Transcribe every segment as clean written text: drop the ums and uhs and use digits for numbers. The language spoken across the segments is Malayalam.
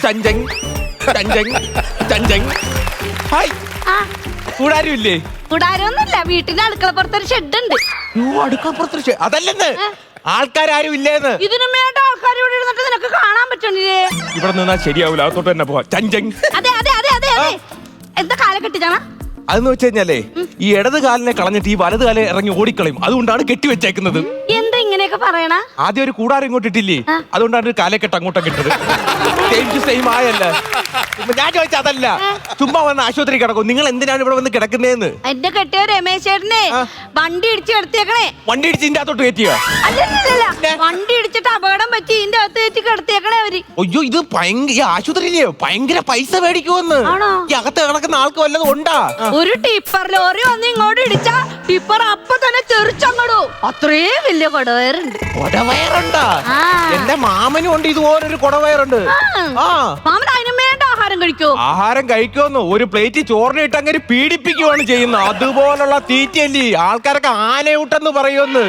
ചഞ്ചങ് ചഞ്ചങ് ചഞ്ചങ്. ഹായ്, കൂടാരും ഇല്ലേ? കൂടാരൊന്നുമില്ല, വീട്ടിന്റെ അടുക്കളപ്പുറത്തൊരു ഷെഡ് ഉണ്ട്. അടുക്കപ്പുറത്ത് അതല്ലെന്ന്, ആൾക്കാരും ഇല്ലേന്ന്. ഇതിനു വേണ്ട ആൾക്കാർ ഇവിടെ ഇരുന്നിട്ട് നിനക്ക് കാണാൻ പറ്റണില്ലേ? ഇവിടെ നിന്നാ ശരിയാവൂല, അകത്തോട്ട് തന്നെ പോവാ. ചഞ്ചങ്. അതെ അതെ അതെ അതെ അതെ. എന്താ കാല കെട്ടിച്ചാണ? അതെന്ന് വെച്ച് കഴിഞ്ഞാലേ, ഈ ഇടത് കാലിനെ കളഞ്ഞിട്ട് ഈ വലത് കാലെ ഇറങ്ങി ഓടിക്കളയും. അതുകൊണ്ടാണ് കെട്ടിവെച്ചേക്കുന്നത്. എന്താ ഇങ്ങനെയൊക്കെ പറയണ? ആദ്യം ഒരു കൂടാരം ഇങ്ങോട്ട് ഇട്ടില്ലേ, അതുകൊണ്ടാണ് ഒരു കാലക്കെട്ട് അങ്ങോട്ടൊക്കെ ഇട്ടത്. സെയിം ടു സെയിം ആയല്ല. ഞാൻ ചോദിച്ച അതല്ല, ചുമ്മാ വന്ന് ആശുപത്രി കിടക്കും. നിങ്ങൾ എന്തിനാണ് ഇവിടെ വന്ന് കിടക്കുന്നേന്ന്? എന്റെ കെട്ടിയ രമേശ് ചേട്ടനെ വണ്ടി ഇടിച്ച് കിടത്തിയേക്കണേ. വണ്ടി ഇടിച്ച് ഇതിന്റെ അകത്തോട്ട് കയറ്റിയോ? അല്ലല്ല, വണ്ടി ഇടിച്ചിട്ട് അപകടം പറ്റി ഇതിന്റെ അകത്ത് കയറ്റി കിടത്തിയേക്കണേ അവര്. അയ്യോ, ഇത് ഈ ആശുപത്രിയിലെയോ ഭയങ്കര പൈസ മേടിക്കുമെന്ന്. ഈ അകത്ത് കിടക്കുന്ന ആൾക്ക് വല്ലതും ഉണ്ടാ? ഒരു ടിപ്പർ ലോറി വന്ന് ഇങ്ങോട്ട് ഇടിച്ചാ ടിപ്പർ അപ്പൊ തന്നെ തെറിച്ചങ്ങടോ. അത്രയും വലിയ കൊടവയറുണ്ട്. കൊടവയറുണ്ടാ? എന്റെ മാമനും ഉണ്ട് ഇതുപോലൊരു കൊടവയറുണ്ട്. മാമൻ അതിനും വേണ്ട ആഹാരം കഴിക്കോ? ആഹാരം കഴിക്കുമെന്ന് ഒരു പ്ലേറ്റ് ചോറിനിട്ട് അങ്ങനെ പീഡിപ്പിക്കുവാണ് ചെയ്യുന്നത്. അതുപോലുള്ള തീറ്റയല്ലേ ആൾക്കാരൊക്കെ ആനയൂട്ടെന്ന് പറയുമെന്ന്.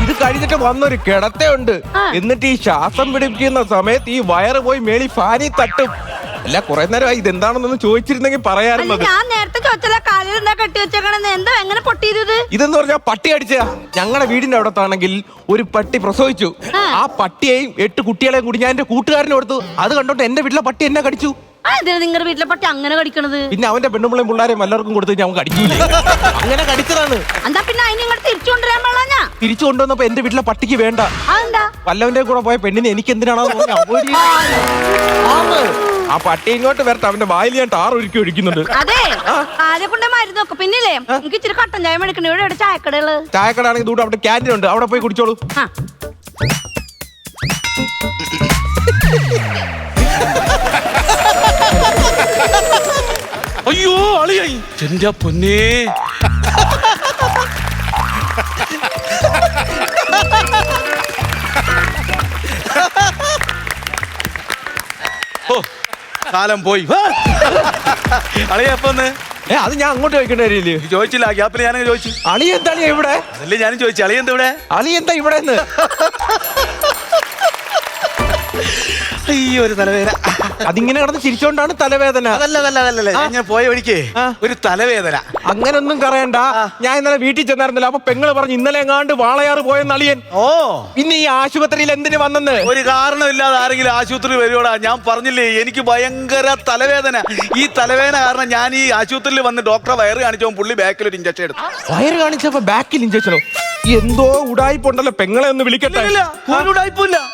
ഇത് കഴിഞ്ഞിട്ട് വന്നൊരു കിടത്തയുണ്ട്. എന്നിട്ട് ഈ ശ്വാസം പിടിപ്പിക്കുന്ന സമയത്ത് ഈ വയറ് പോയി മേളി ഫാനി തട്ടും. അല്ല, കുറെ നേരമായി ഇതെന്താണെന്നൊന്ന് ചോദിച്ചിരുന്നെങ്കിൽ പറയാറുള്ളത്. ഞാൻ നേരത്തെ ചോദിച്ചാ കാലിൽ എന്താ കെട്ടി വെച്ചേക്കണെന്ന്. എന്താ എങ്ങനെ പൊട്ടിയത്? ഇതെന്ന് പറഞ്ഞാൽ പട്ടി അടിച്ച. ഞങ്ങളുടെ വീടിന്റെ അവിടത്താണെങ്കിൽ ഒരു പട്ടി പ്രസവിച്ചു. ആ പട്ടിയെയും 8 കുട്ടികളെയും കൂടി ഞാൻ എന്റെ കൂട്ടുകാരനെ കൊടുത്തു. അത് കണ്ടോട്ട് എന്റെ വീട്ടിലെ പട്ടി എന്നെ കടിച്ചു. നിങ്ങളുടെ വീട്ടിലെ പട്ടി അങ്ങനെ കടിക്കണത്? പിന്നെ അവന്റെ പെണ്ണുമ്പിളയും പിള്ളേരെയും എല്ലാവർക്കും കൊടുത്തു അവൻ കടിക്കൂലേ. അങ്ങനെ കടിച്ചതാണ്. എന്താ പിന്നെ അതിനെ ഇങ്ങോട്ട് തിരിച്ചു കൊണ്ടുവരാൻ പാടില്ല? തിരിച്ചു കൊണ്ടുവന്നപ്പോ എന്റെ വീട്ടിലെ പട്ടിക്ക് വേണ്ട. അതെന്താ? വല്ലവന്റെ കൂടെ പോയ പെണ്ണിനെ എനിക്ക് എന്തിനാണോ ആ പട്ടി ഇങ്ങോട്ട് വരട്ടെ. അവന്റെ വായിൽ ഞാൻ ടാർ ഒരുക്കി ഒഴിക്കുന്നുണ്ട്. അതെ, കാലെ കൊണ്ട് മരുന്ന് നോക്കും. പിന്നില്ലേ, എനിക്ക് ഇച്ചിരി കട്ടൻ ചായ മേടിക്കണേ. ഇവിടെ ചായക്കടകള്. ചായക്കട ആണെങ്കിൽ ദൂരം അവിടെ ക്യാൻറ്റീൻ ഉണ്ട്, അവിടെ പോയി കുടിച്ചോളൂ. അയ്യോ അളിയായി എന്റെ പൊന്നേ. ഓ, കാലം പോയി. അളിയപ്പൊന്ന് അത് ഞാൻ അങ്ങോട്ട് ചോദിക്കേണ്ട കാര്യമില്ലേ? ചോദിച്ചില്ല, ആ ഗ്യാപ്പിൽ ഞാനങ്ങ് ചോദിച്ചു. അളി എന്താണ് ഇവിടെ? അതല്ലേ ഞാനും ചോദിച്ചു, അളിയെന്താ ഇവിടെ? അളി എന്താ ഇവിടെ? അയ്യോ, ഒരു തലവേദന. അതിങ്ങനെ കിടന്ന് ചിരിച്ചോണ്ടാണ് തലവേദന. അതല്ല ഞാൻ പോയ വഴിക്ക് ഒരു തലവേദന. അങ്ങനൊന്നും പറയണ്ട. ഞാൻ ഇന്നലെ വീട്ടിൽ ചെന്നായിരുന്നല്ലോ, അപ്പൊ പെങ്ങള് പറഞ്ഞു ഇന്നലെ എങ്ങാണ്ട് വാളയാറ് പോയെന്ന് അളിയൻ. ഓ, പിന്നെ ഈ ആശുപത്രിയിൽ എന്തിനു വന്നെന്ന്? ഒരു കാരണമില്ലാതെ ആരെങ്കിലും ആശുപത്രി വരുവാടാ? ഞാൻ പറഞ്ഞില്ലേ എനിക്ക് ഭയങ്കര തലവേദന. ഈ തലവേദന കാരണം ഞാൻ ഈ ആശുപത്രിയിൽ വന്ന് ഡോക്ടറെ വയറ് കാണിച്ചപ്പോ പുള്ളി ബാക്കിൽ ഒരു ഇഞ്ചക്ഷൻ എടുത്തു. വയറ് കാണിച്ചപ്പോ ബാക്കിൽ ഇഞ്ചക്ഷനോ? എന്തോ ഉടായിപ്പുണ്ടല്ലോ. പെങ്ങളെ ഒന്ന് വിളിക്കട്ടെ.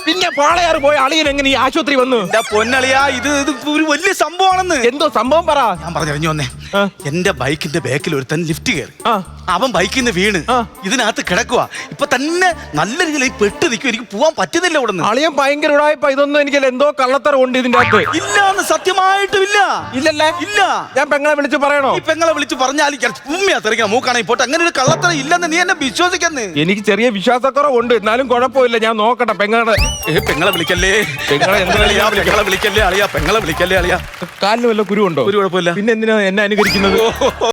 പിന്നെ പാളയാറ് പോയ അളിയൻ എങ്ങനെ ഈ ആശുപത്രി വന്നു? എന്റെ പൊന്നളിയാ, ഇത് ഒരു വലിയ സംഭവമാണെന്ന്. എന്തോ സംഭവം പറ. ഞാൻ പറഞ്ഞു വന്നേ. എന്റെ ബൈക്കിന്റെ ബാക്കിൽ ഒരുത്തൻ ലിഫ്റ്റ് കയറി. അവൻ ബൈക്കിൽ നിന്ന് വീണ് ഇതിനകത്ത് കിടക്കുക. ഇപ്പൊ തന്നെ നല്ല രീതിയിൽ പെട്ട് നിൽക്കും. എനിക്ക് പോവാൻ പറ്റുന്നില്ല ഇവിടെ നിന്ന്. അളിയൻ ഭയങ്കര ഉടായിപ്പ. ഇതൊന്നും എനിക്കല്ല, എന്തോ കള്ളത്തരം ഉണ്ട് ഇതിന്റെ അകത്ത്. ഇല്ലാന്ന് സത്യമായിട്ടും ഇല്ല. ഇല്ലല്ലേ? ഇല്ല. ഞാൻ പെങ്ങളെ വിളിച്ച് പറയണോ? ഈ പെങ്ങളെ വിളിച്ച് പറഞ്ഞാൽ തെറിക്കണം. മൂക്കാണെങ്കിൽ പോട്ടെ. അങ്ങനെ ഒരു കള്ളത്തരം ഇല്ലെന്ന് നീ എന്നെ വിശ്വസിക്കുന്നു. എനിക്ക് ചെറിയ വിശ്വാസക്കുറവുണ്ട്, എന്നാലും കുഴപ്പമില്ല. ഞാൻ നോക്കട്ടെ. പെങ്ങളെ വിളിക്കല്ലേ. പെങ്ങളെ വിളിക്കല്ലേ അളിയാ. പെങ്ങളെ വിളിക്കല്ലേ അളിയാ. കാലിന് വല്ല കുരുണ്ടോ? ഒരു കുഴപ്പമില്ല. പിന്നെ എന്തിനാ എന്നെ അനുകരിക്കുന്നത്?